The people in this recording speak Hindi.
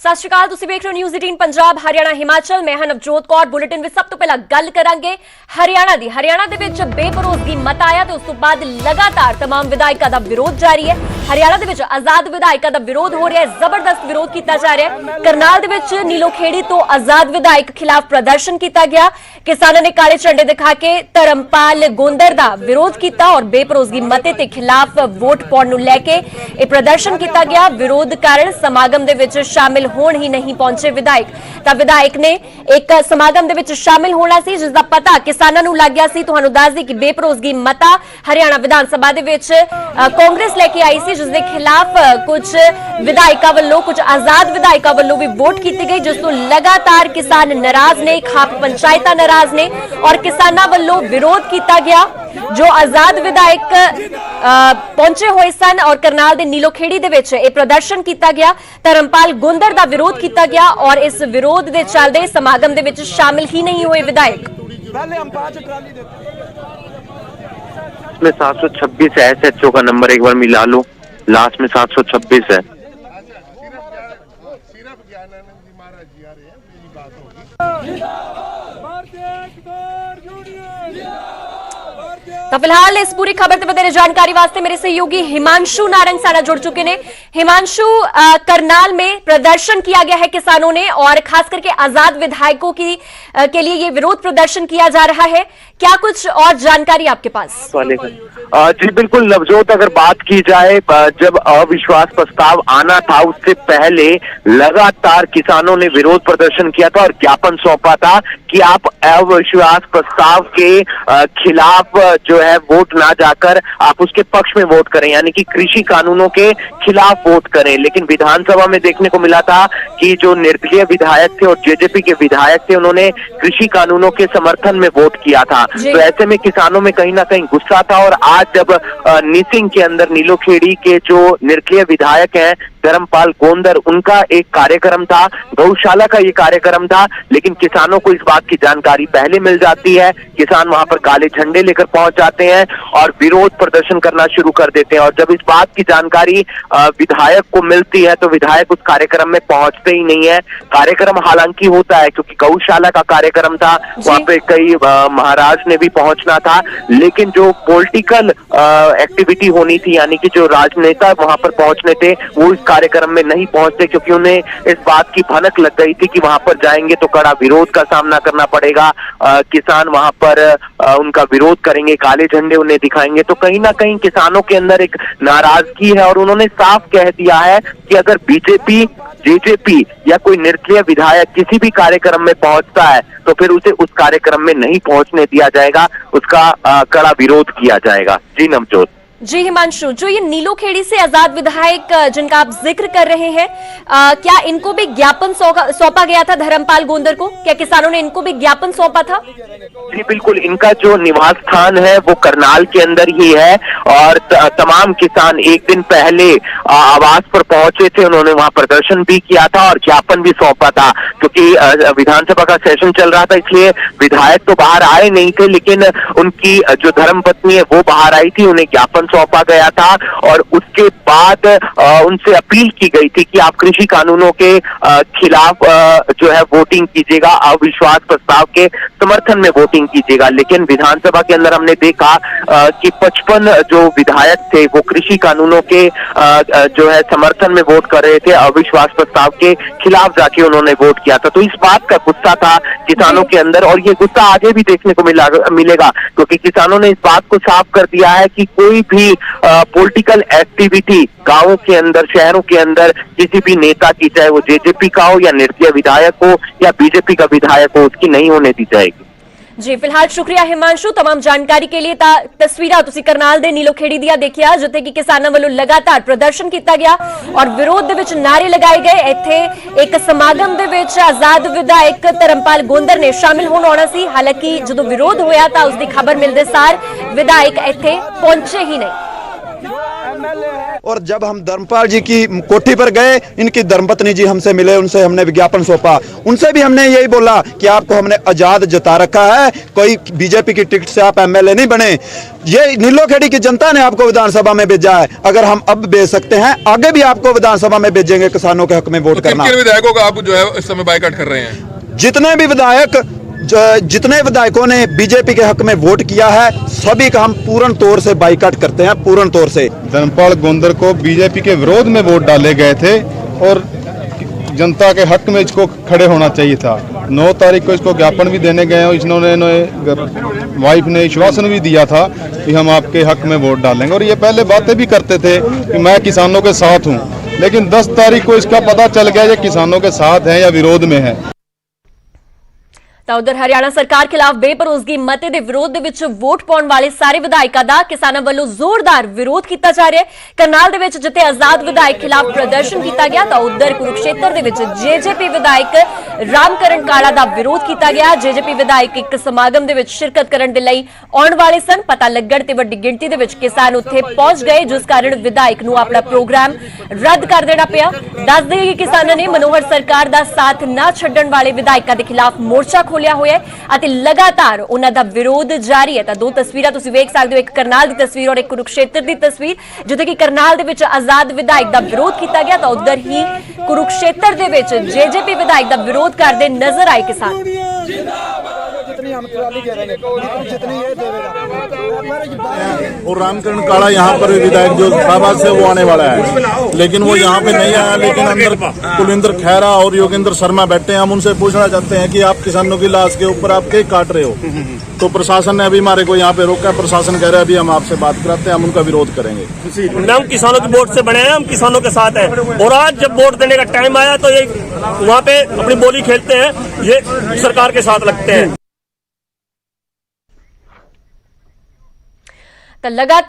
सत श्री अकाल, तुसीं वेख रहे हो न्यूज़ 18 पंजाब हरियाणा हिमाचल। मैं नवजोत कौर। बुलेटिन विच सब तो पहला गल करांगे हरियाणा दे विच बेभरोसगी मत आया ते उस तो बाद लगातार तमाम विधायकों का विरोध जारी है। हरियाणा दे विच आजाद विधायकों का विरोध हो रहा है, जबरदस्त विरोध किया जा रहा है। करनाल दे विच नीलोखेड़ी तो आजाद विधायक खिलाफ प्रदर्शन किया गया। किसानों ने काले झंडे दिखा के धर्मपाल गोंदर का विरोध किया और बेभरोसगी मते के खिलाफ वोट पाउण नूं लैके यह प्रदर्शन किया गया। विरोध कारण समागम दे विच शामिल होण ही नहीं पहुंचे विधायक। तां विधायक ने एक समागम दे विच शामिल होना सी जिसदा पता किसानां नूं लग गया सी। तुहानूं दस दी कि बेभरोसगी मता हरियाणा विधान सभा दे विच कांग्रेस लेके आई सी, जिसदे खिलाफ कुछ विधायकों वालों कुछ आजाद विधायकों वालों भी वोट की गई, जिस तों लगातार किसान नाराज ने, खाप पंचायतां नाराज ने और किसानां वालों विरोध किया गया। जो आजाद विधायक पहुंचे हुए सन और करनाल दे नीलोखेड़ी दे विच यह प्रदर्शन किया गया। धर्मपाल गोंदर का विरोध किया गया और इस विरोध के चलते समागम दे विच शामिल ही नहीं हुए विधायक। में 726 है, SHO का नंबर एक बार मिला लो, लास्ट में 726 है। तो फिलहाल इस पूरी खबर से बतेरे जानकारी वास्ते मेरे सहयोगी हिमांशु नारंग सारा जुड़ चुके हैं। हिमांशु, करनाल में प्रदर्शन किया गया है किसानों ने और खास करके आजाद विधायकों की के लिए ये विरोध प्रदर्शन किया जा रहा है। क्या कुछ और जानकारी आपके पास? जी बिल्कुल नवजोत, अगर बात की जाए जब अविश्वास प्रस्ताव आना था उससे पहले लगातार किसानों ने विरोध प्रदर्शन किया था और ज्ञापन सौंपा था कि आप अविश्वास प्रस्ताव के खिलाफ जो है वोट ना जाकर आप उसके पक्ष में वोट करें, यानी कि कृषि कानूनों के खिलाफ वोट करें। लेकिन विधानसभा में देखने को मिला था कि जो निर्दलीय विधायक थे और जेजेपी के विधायक थे उन्होंने कृषि कानूनों के समर्थन में वोट किया था। तो ऐसे में किसानों में कहीं ना कहीं गुस्सा था और आज जब निसिंग के अंदर नीलोखेड़ी के जो निर्दलीय विधायक हैं धर्मपाल गोंदर, उनका एक कार्यक्रम था, गौशाला का ये कार्यक्रम था, लेकिन किसानों को इस बात की जानकारी पहले मिल जाती है। किसान वहां पर काले झंडे लेकर पहुंच जाते हैं और विरोध प्रदर्शन करना शुरू कर देते हैं और जब इस बात की जानकारी विधायक को मिलती है तो विधायक उस कार्यक्रम में पहुंचते ही नहीं है। कार्यक्रम हालांकि होता है क्योंकि गौशाला का कार्यक्रम था, वहां पे कई महाराज ने भी पहुंचना था, लेकिन जो पॉलिटिकल एक्टिविटी होनी थी, यानी कि जो राजनेता वहां पर पहुंचने थे, वो इस कार्यक्रम में नहीं पहुंचते क्योंकि उन्हें इस बात की भनक लग गई थी कि वहां पर जाएंगे तो कड़ा विरोध का सामना करना पड़ेगा। किसान वहां पर उनका विरोध करेंगे, काले झंडे उन्हें दिखाएंगे। तो कहीं ना कहीं किसानों के अंदर एक नाराजगी है और उन्होंने साफ कह दिया है कि अगर बीजेपी, जेजेपी या कोई निर्दलीय विधायक किसी भी कार्यक्रम में पहुंचता है तो फिर उसे उस कार्यक्रम में नहीं पहुंचने दिया जाएगा, उसका कड़ा विरोध किया जाएगा। जी नवजोत। जी हिमांशु, जो ये नीलोखेड़ी से आजाद विधायक जिनका आप जिक्र कर रहे हैं, क्या इनको भी ज्ञापन सौंपा गया था धर्मपाल गोंदर को? क्या किसानों ने इनको भी ज्ञापन सौंपा था? जी बिल्कुल, इनका जो निवास स्थान है वो करनाल के अंदर ही है और तमाम किसान एक दिन पहले आवास पर पहुंचे थे, उन्होंने वहां प्रदर्शन भी किया था और ज्ञापन भी सौंपा था। क्योंकि विधानसभा का सेशन चल रहा था इसलिए विधायक तो बाहर आए नहीं थे, लेकिन उनकी जो धर्मपत्नी है वो बाहर आई थी, उन्हें ज्ञापन सौंपा गया था और उसके बाद उनसे अपील की गई थी कि आप कृषि कानूनों के खिलाफ जो है वोटिंग कीजिएगा, अविश्वास प्रस्ताव के समर्थन में वोटिंग कीजिएगा। लेकिन विधानसभा के अंदर हमने देखा कि 55 जो विधायक थे वो कृषि कानूनों के जो है समर्थन में वोट कर रहे थे, अविश्वास प्रस्ताव के खिलाफ जाके उन्होंने वोट किया था। तो इस बात का गुस्सा था किसानों के अंदर और ये गुस्सा आगे भी देखने को मिलेगा क्योंकि किसानों ने इस बात को साफ कर दिया है कि कोई भी पॉलिटिकल एक्टिविटी गांवों के अंदर, शहरों के अंदर किसी भी नेता की, चाहे वो जेजेपी का हो या निर्दलीय विधायक हो या बीजेपी का विधायक हो, उसकी नहीं होने दी जाएगी। जी फिलहाल शुक्रिया हिमांशु तमाम जानकारी के लिए। तस्वीरां तुसी करनाल दे नीलोखेड़ी दिया देखिया जिथे कि किसानों वालों लगातार प्रदर्शन किया गया और विरोध दे विच नारे लगाए गए। इत्थे एक समागम दे विच आजाद विधायक धर्मपाल गोंदर ने शामिल होण आउणा सी, हालांकि जदों विरोध होया तां उसदी खबर मिलदे सार विधायक इत्थे पहुंचे ही नहीं। और जब हम धर्मपाल जी की कोठी पर गए, इनकी धर्मपत्नी जी हमसे मिले, उनसे हमने विज्ञापन सौंपा। उनसे भी हमने यही बोला कि आपको हमने आजाद जता रखा है, कोई बीजेपी की टिकट से आप एमएलए नहीं बने। ये नीलोखेड़ी की जनता ने आपको विधानसभा में भेजा है। अगर हम अब भेज सकते हैं, आगे भी आपको विधानसभा में भेजेंगे किसानों के हक में वोट करना। किन विधायकों का आप जो है इस समय बाइकाट कर रहे हैं? जितने विधायकों ने बीजेपी के हक में वोट किया है, सभी का हम पूर्ण तौर से बाइकाट करते हैं, पूर्ण तौर से। धर्मपाल गोंदर को बीजेपी के विरोध में वोट डाले गए थे और जनता के हक में इसको खड़े होना चाहिए था। 9 तारीख को इसको ज्ञापन भी देने गए और इन्होंने वाइफ ने आश्वासन भी दिया था कि हम आपके हक में वोट डालेंगे, और ये पहले बातें भी करते थे कि मैं किसानों के साथ हूँ। लेकिन 10 तारीख को इसका पता चल गया ये किसानों के साथ है या विरोध में है। ਤਾਂ ਉਧਰ ਹਰਿਆਣਾ ਸਰਕਾਰ ਖਿਲਾਫ ਬੇਭਰੋਸਗੀ ਮਤੇ ਦੇ ਵਿਰੋਧ ਦੇ ਵਿੱਚ ਵੋਟ ਪਾਉਣ ਵਾਲੇ ਸਾਰੇ ਵਿਧਾਇਕਾਂ ਦਾ ਕਿਸਾਨਾਂ ਵੱਲੋਂ ਜ਼ੋਰਦਾਰ ਵਿਰੋਧ ਕੀਤਾ ਜਾ ਰਿਹਾ ਹੈ। ਕਰਨਾਲ ਦੇ ਵਿੱਚ ਜਿੱਥੇ ਆਜ਼ਾਦ ਵਿਧਾਇਕ ਖਿਲਾਫ ਪ੍ਰਦਰਸ਼ਨ ਕੀਤਾ ਗਿਆ ਤਾਂ ਉਧਰ ਕੁਰੂਕਸ਼ੇਤਰ ਦੇ ਵਿੱਚ ਜੇਜੇਪੀ ਵਿਧਾਇਕ ਰਾਮਕਰਨ ਕਾਲਾ ਦਾ ਵਿਰੋਧ ਕੀਤਾ ਗਿਆ। ਜੇਜੇਪੀ ਵਿਧਾਇਕ ਇੱਕ ਸਮਾਗਮ ਦੇ ਵਿੱਚ ਸ਼ਿਰਕਤ ਕਰਨ ਦੇ ਲਈ ਆਉਣ ਵਾਲੇ ਸਨ। ਪਤਾ ਲੱਗਣ ਤੇ ਵੱਡੀ ਗਿਣਤੀ ਦੇ ਵਿੱਚ ਕਿਸਾਨ ਉੱਥੇ ਪਹੁੰਚ ਗਏ, ਜਿਸ ਕਾਰਨ ਵਿਧਾਇਕ ਨੂੰ ਆਪਣਾ ਪ੍ਰੋਗਰਾਮ ਰੱਦ ਕਰ ਦੇਣਾ ਪਿਆ। ਦੱਸ ਦੇਈਏ ਕਿ ਕਿਸਾਨਾਂ ਨੇ ਮਨੋਹਰ ਸਰਕਾਰ ਦਾ ਸਾਥ ਨਾ ਛੱਡਣ ਵਾਲੇ ਵਿਧਾਇਕਾਂ ਦੇ ਖਿਲਾਫ ਮੋਰਚਾ ਖੋਲਿਆ ਹੋਇਆ ਹੈ ਅਤੇ ਲਗਾਤਾਰ ਉਹਨਾਂ ਦਾ ਵਿਰੋਧ ਜਾਰੀ ਹੈ। ਤਾਂ ਦੋ ਤਸਵੀਰਾਂ ਤੁਸੀਂ ਵੇਖ ਸਕਦੇ ਹੋ, ਇੱਕ ਕਰਨਾਲ ਦੀ ਤਸਵੀਰ ਔਰ ਇੱਕ ਕੁਰੂਕਸ਼ੇਤਰ ਦੀ ਤਸਵੀਰ, ਜਿੱਥੇ ਕਿ ਕਰਨਾਲ ਦੇ ਵਿੱਚ ਆਜ਼ਾਦ ਵਿਧਾਇਕ ਦਾ ਵਿਰੋਧ ਕੀਤਾ ਗਿਆ ਤਾਂ ਉਧਰ ਹੀ ਕੁਰੂਕਸ਼ੇਤਰ ਦੇ ਵਿੱਚ ਜੇਜੇਪੀ ਵਿਧਾਇਕ ਦਾ ਵਿਰੋਧ ਕਰਦੇ ਨਜ਼ਰ ਆਏ ਕਿਸਾਨ। और रामकरण काला यहाँ पर विधायक जो इलाहाबाद से वो आने वाला है, लेकिन वो यहाँ पे नहीं आया। लेकिन अंदर कुलविंदर खैरा और योगेंद्र शर्मा बैठे हैं। हम उनसे पूछना चाहते हैं कि आप किसानों की लाश के ऊपर आप केक काट रहे हो। तो प्रशासन ने अभी हमारे को यहाँ पे रोका। प्रशासन कह रहा है अभी हम आपसे बात कराते हैं, हम उनका विरोध करेंगे। हम किसानों की वोट से बने हैं, हम किसानों के साथ हैं। और आज जब वोट देने का टाइम आया तो ये वहाँ पे अपनी बोली खेलते हैं, ये सरकार के साथ लगते हैं। तो लगातार